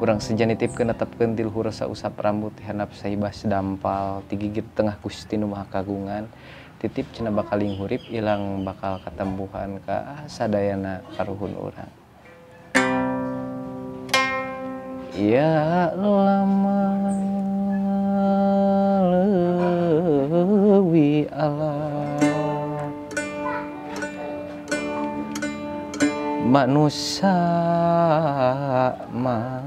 Urang sejanitipkeun netepkeun tilhur sausap rambut handap saibah sedampal tigigit tengah Gusti Nu Maha Kagungan titip cenah bakal hurip ilang bakal katempuhan ka sadayana karuhun urang. Ya lama leuwih Allah manusia mah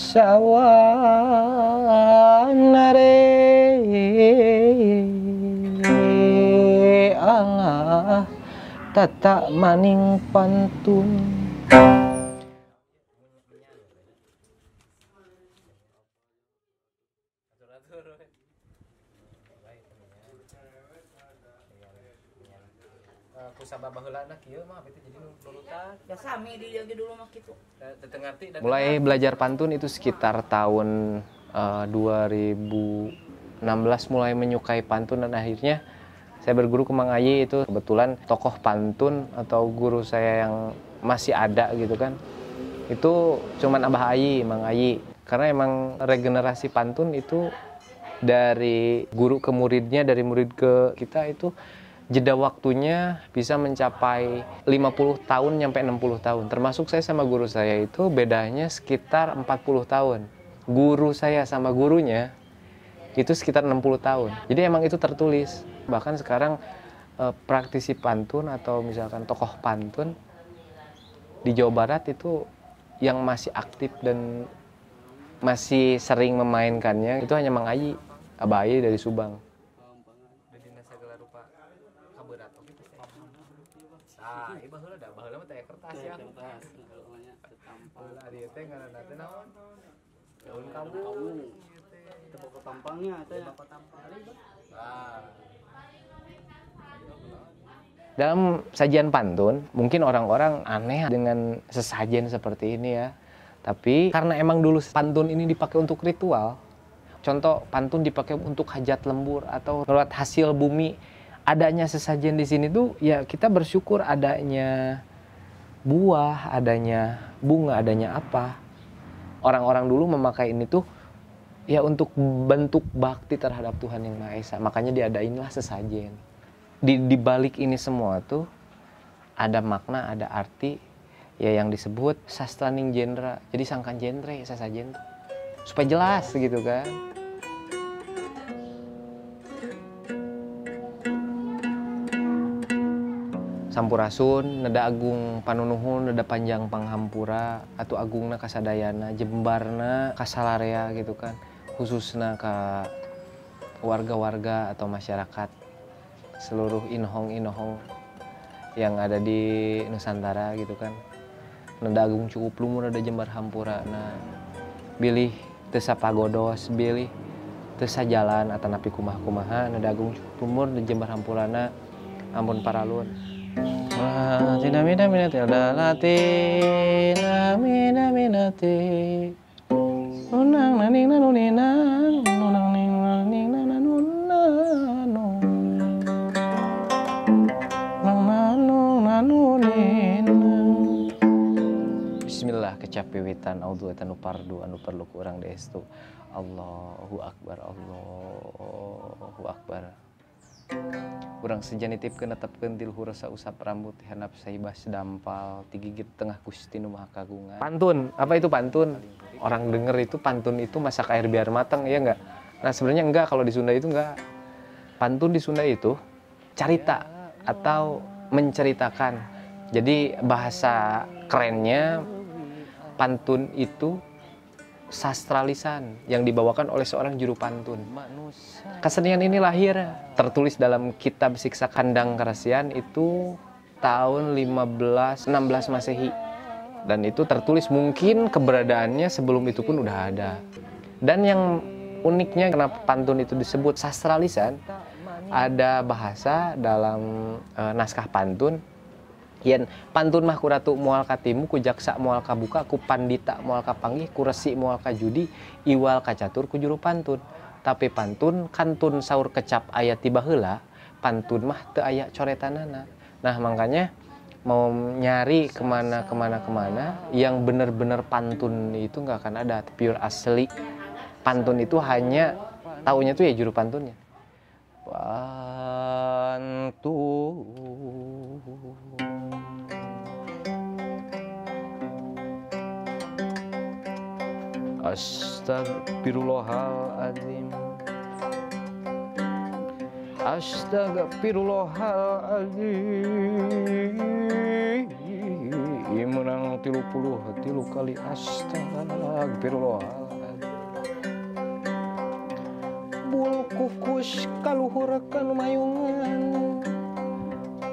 sawanare Allah tata maning pantun. Kusabab baheulana kieu mah itu jadi nurutan. Ya sami di dieu dulu mah kitu. Mulai belajar pantun itu sekitar tahun 2016 mulai menyukai pantun dan akhirnya saya berguru ke Mang Ayi. Itu kebetulan tokoh pantun atau guru saya yang masih ada gitu kan. Itu cuman Abah Ayi, Mang Ayi. Karena emang regenerasi pantun itu dari guru ke muridnya, dari murid ke kita itu jeda waktunya bisa mencapai 50 tahun nyampe 60 tahun. Termasuk saya sama guru saya itu bedanya sekitar 40 tahun. Guru saya sama gurunya itu sekitar 60 tahun. Jadi emang itu tertulis. Bahkan sekarang praktisi pantun atau misalkan tokoh pantun di Jawa Barat itu yang masih aktif dan masih sering memainkannya itu hanya Mang Ayi, Abah Ayi dari Subang. Ah, ieu baheula da, baheula mah teh kertas ya. Baheula ari teh ngaranna teh naon? Daun kawu. Itu pokok tampangnya teh. Dalam sajian pantun, mungkin orang-orang aneh dengan sesajen seperti ini ya. Tapi karena emang dulu pantun ini dipakai untuk ritual. Contoh pantun dipakai untuk hajat lembur atau lewat hasil bumi. Adanya sesajen di sini tuh ya kita bersyukur adanya buah, adanya bunga, adanya apa. Orang-orang dulu memakai ini tuh ya untuk bentuk bakti terhadap Tuhan Yang Maha Esa. Makanya diadainlah sesajen. Di balik ini semua tuh ada makna, ada arti ya yang disebut sastraning genre. Jadi sangkan genre sesajen tuh. Supaya jelas gitu kan. Sampurasun, nada agung panunuhun, nada panjang panghampura, atau agungna kasadayana, jembarna kasalarea gitu kan. Khususna ka warga-warga atau masyarakat seluruh inohong-inohong yang ada di Nusantara gitu kan. Nada agung cukup lumur, nada jembar hampura. Nah, bilih teu sapagodos, bilih teu sajalan atanapi kumaha-kumaha, nada agung cukup lumur, nada jembar hampurana ampun paralun. Tina mina mina tilda lati na mina mina ti nunang naning nanuninang nunang ning naning nananunano nang nanung nanuninang. Bismillah kecapiwitan auduatan pardu anu perlu ku urang destu. Allahu akbar, Allahu akbar. Urang sejanitipkeun netepkeun tilhur sausap rambut handap saibah sedampal tigigit tengah Gusti Nu Maha Kagungan. Pantun, apa itu pantun? Orang denger itu pantun itu masak air biar matang, ya enggak? Nah sebenarnya enggak, kalau di Sunda itu enggak. Pantun di Sunda itu carita atau menceritakan. Jadi bahasa kerennya pantun itu sastra lisan yang dibawakan oleh seorang juru pantun. Kesenian ini lahir tertulis dalam kitab Siksa Kandang Karesian itu tahun 1516 Masehi. Dan itu tertulis mungkin keberadaannya sebelum itu pun udah ada. Dan yang uniknya kenapa pantun itu disebut sastra lisan, ada bahasa dalam naskah pantun yen pantun mah kuratu moal katimu, ku jaksa moal kabuka, ku pandita moal kapanggih, ku resi moal kajudi, iwal kacatur ku juru pantun. Tapi pantun kantun saur kecap aya tiba heula, pantun mah teu aya coretanana. Nah makanya mau nyari kemana yang bener-bener pantun itu nggak akan ada, pure asli. Pantun itu hanya taunya tuh ya juru pantunnya. Pantun Astagfirullahaladzim, astagfirullahaladzim, menang 33 kali astagfirullahaladzim. Bul kukus kaluhur kanu mayungan,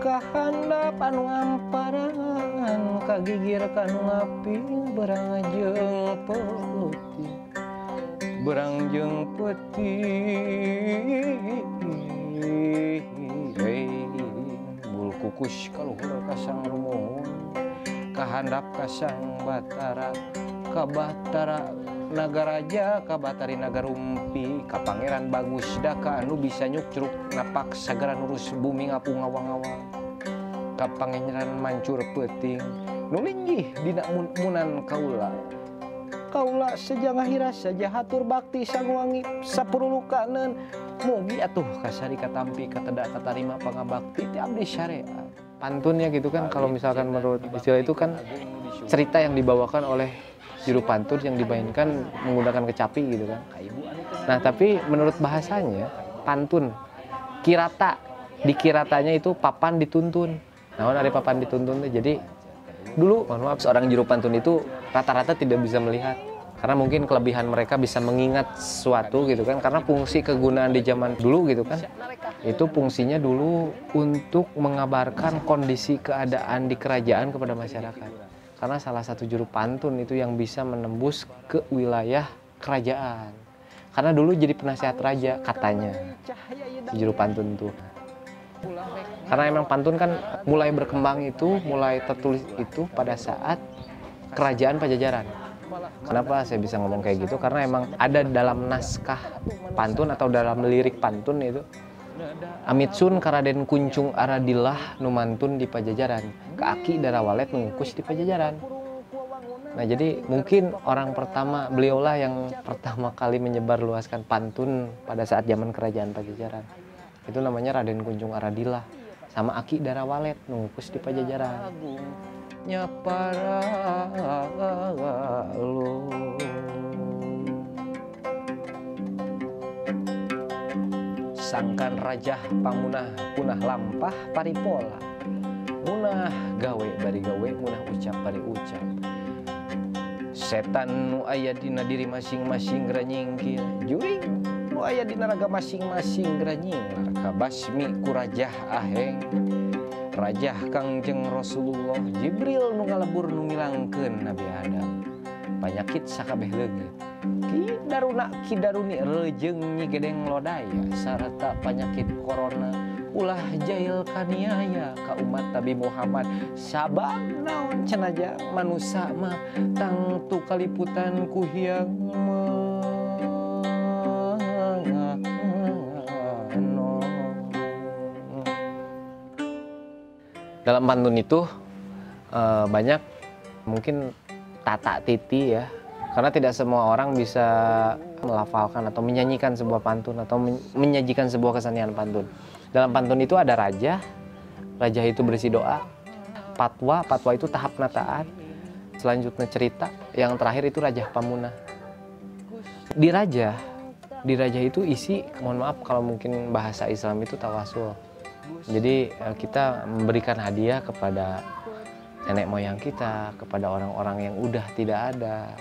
kahandap anu ngamparan, kagigir kanu ngaping berangjeng peuting, berangjeng peuting. Bul kukus kaluhur kasang rumohon, kahandap kasang batara, kabatara nagaraja, kabatari nagarumpi, ka pangeran bagus daka anu bisa nyukruk napak sagara nurus bumi ngapung ngawang-ngawang, ka pangeran mancur peuting nu linggih dina munan kaula. Kaula sejangahira saja hatur bakti sanguwangi sapurulukaneun, mugi atuh kasari katampi kateda katarima pangabakti ti abdi syariat. Pantunnya gitu kan, kalau misalkan menurut istilah itu kan cerita yang dibawakan oleh juru pantun yang dimainkan menggunakan kecapi gitu kan. Nah tapi menurut bahasanya pantun kirata, di kiratanya itu papan dituntun. Nah ada papan dituntun tuh, jadi dulu mohon maaf seorang juru pantun itu rata-rata tidak bisa melihat karena mungkin kelebihan mereka bisa mengingat sesuatu gitu kan, karena fungsi kegunaan di zaman dulu gitu kan itu fungsinya dulu untuk mengabarkan kondisi keadaan di kerajaan kepada masyarakat. Karena salah satu juru pantun itu yang bisa menembus ke wilayah kerajaan. Karena dulu jadi penasihat raja katanya si juru pantun tuh. Karena emang pantun kan mulai berkembang itu, mulai tertulis itu pada saat kerajaan Pajajaran. Kenapa saya bisa ngomong kayak gitu? Karena emang ada dalam naskah pantun atau dalam lirik pantun itu, Amitsun karaden kuncung aradilah numantun di Pajajaran, keaki darawalet mengukus di Pajajaran. Nah jadi mungkin orang pertama, beliaulah yang pertama kali menyebarluaskan pantun pada saat zaman kerajaan Pajajaran. Itu namanya Raden Kunjung Aradilah sama Aki Darawalet mengukus di Pajajaran. Nyapara lo sangkan rajah pamunah punah lampah paripola, munah gawe bari gawe, munah ucap bari ucap. Setan nu aya dina diri masing-masing geura nyingkir, juring nu aya dina raga masing-masing geura nyinglar, ka basmi ku rajah aheng, rajah Kangjeng Rasulullah Jibril nu ngalebur nu ngilangkeun Nabi Adam panyakit sakabeh leungit. Kidaruni rejeung nyi gedeng lodaya sarta penyakit corona ulah jail kaniaya ka umat Nabi Muhammad. Sabab naon cenah manusia mah tangtu kaliputan ku hiang dalam pantun itu banyak mungkin tata titi ya, karena tidak semua orang bisa melafalkan atau menyanyikan sebuah pantun atau menyajikan sebuah kesenian pantun. Dalam pantun itu ada raja, raja itu berisi doa, patwa, patwa itu tahap nataan, selanjutnya cerita, yang terakhir itu raja pamunah. Di raja itu isi, mohon maaf kalau mungkin bahasa Islam itu tawasul. Jadi kita memberikan hadiah kepada nenek moyang kita, kepada orang-orang yang udah tidak ada,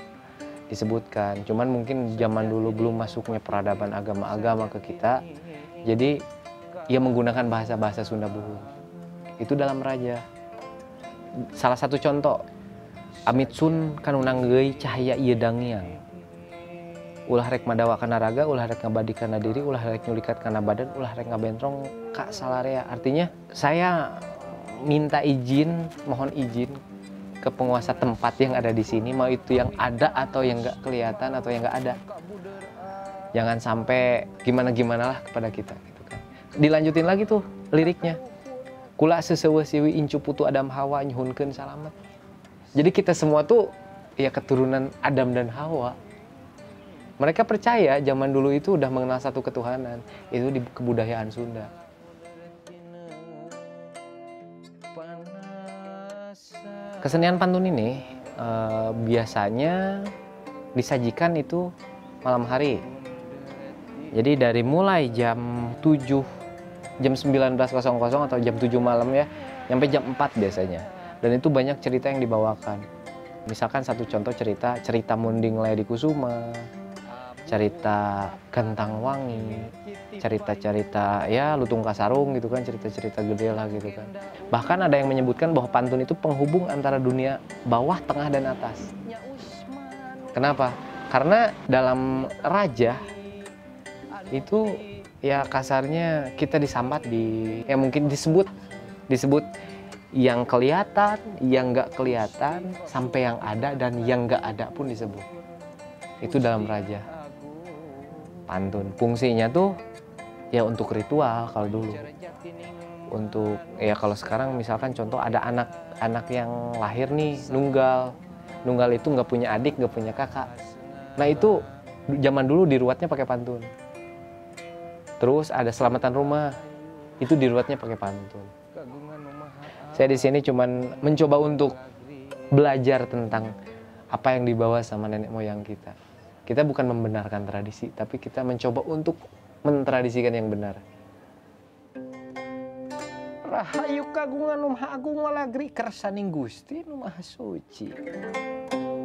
disebutkan. Cuman mungkin zaman dulu belum masuknya peradaban agama-agama ke kita, jadi ia menggunakan bahasa-bahasa Sunda Buhung. Itu dalam raja. Salah satu contoh, Amitsun kanu nanggeui cahaya ieu dangiang. Ulah rek madawa kana raga, ulah rek ngabadi kana diri, ulah rek nyulikat kana badan, ulah rek ngabentrong ka salarea. Artinya saya minta izin, mohon izin ke penguasa tempat yang ada di sini, mau itu yang ada atau yang nggak kelihatan atau yang nggak ada. Jangan sampai gimana-gimana lah kepada kita. Gitu kan. Dilanjutin lagi tuh liriknya. kula sesewe siwi incu putu Adam Hawa nyuhunkeun salamet. Jadi kita semua tuh ya keturunan Adam dan Hawa. Mereka percaya zaman dulu itu udah mengenal satu ketuhanan. Itu di kebudayaan Sunda. Kesenian pantun ini biasanya disajikan itu malam hari. Jadi dari mulai jam 19.00 atau jam 7 malam ya, sampai jam 4 biasanya. Dan itu banyak cerita yang dibawakan. Misalkan satu contoh cerita Munding Ledi Kusuma, cerita Gentang Wangi, cerita-cerita ya Lutung Kasarung gitu kan, cerita-cerita gede lah gitu kan. Bahkan ada yang menyebutkan bahwa pantun itu penghubung antara dunia bawah, tengah, dan atas. Kenapa? Karena dalam raja itu ya kasarnya kita disambat ya mungkin disebut yang kelihatan, yang nggak kelihatan, sampai yang ada dan yang nggak ada pun disebut. Itu dalam raja. Pantun fungsinya tuh ya untuk ritual kalau dulu. Untuk ya kalau sekarang misalkan contoh ada anak yang lahir nih nunggal itu nggak punya adik, nggak punya kakak. Nah itu zaman dulu diruatnya pakai pantun. Terus ada selamatan rumah, itu diruatnya pakai pantun. Saya di sini cuman mencoba untuk belajar tentang apa yang dibawa sama nenek moyang kita. Kita bukan membenarkan tradisi, tapi kita mencoba untuk mentradisikan yang benar. Rahayu kagungan nu maha agung walagri kersaning Gusti nu maha suci.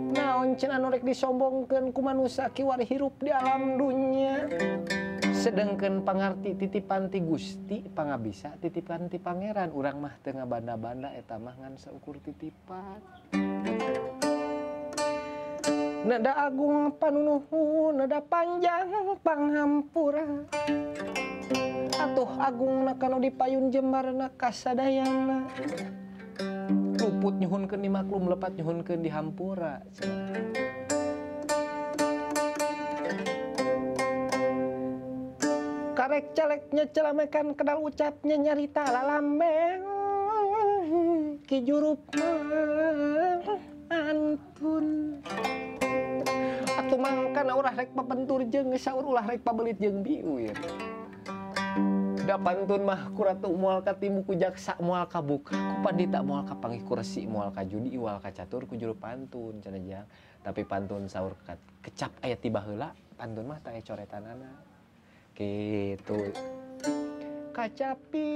Naon cenah nu rek disombongkeun ku manusia kiwari hirup di alam dunya. Sedengkeun pangarti titipan ti Gusti pangabisa titipan ti pangeran, urang mah teu ngabanda-banda eta mah ngan saukur titipan. Nada agung panunuhun, nada panjang panghampura. Atuh agung nakanu dipayun jembarna kasadayana. Luput nyuhunkeun di maklum, lepat nyuhunkeun di hampura. Karek caleknya celamekan kedal ucapnya nyarita lalambeng ki jurup antun. Atuh mangkana urah rek papentur jeung saur ulah rek pabelit jeung biuir. Da pantun mah kuratu moal ka timu ku jaksa moal ka buka ku pandita moal ka panggih kursi moal ka judi moal ka catur ku juru pantun cenah jang. Tapi pantun saur kecap aya tiba heula, pantun mah teu aya coretanana. Gitu. Kacapi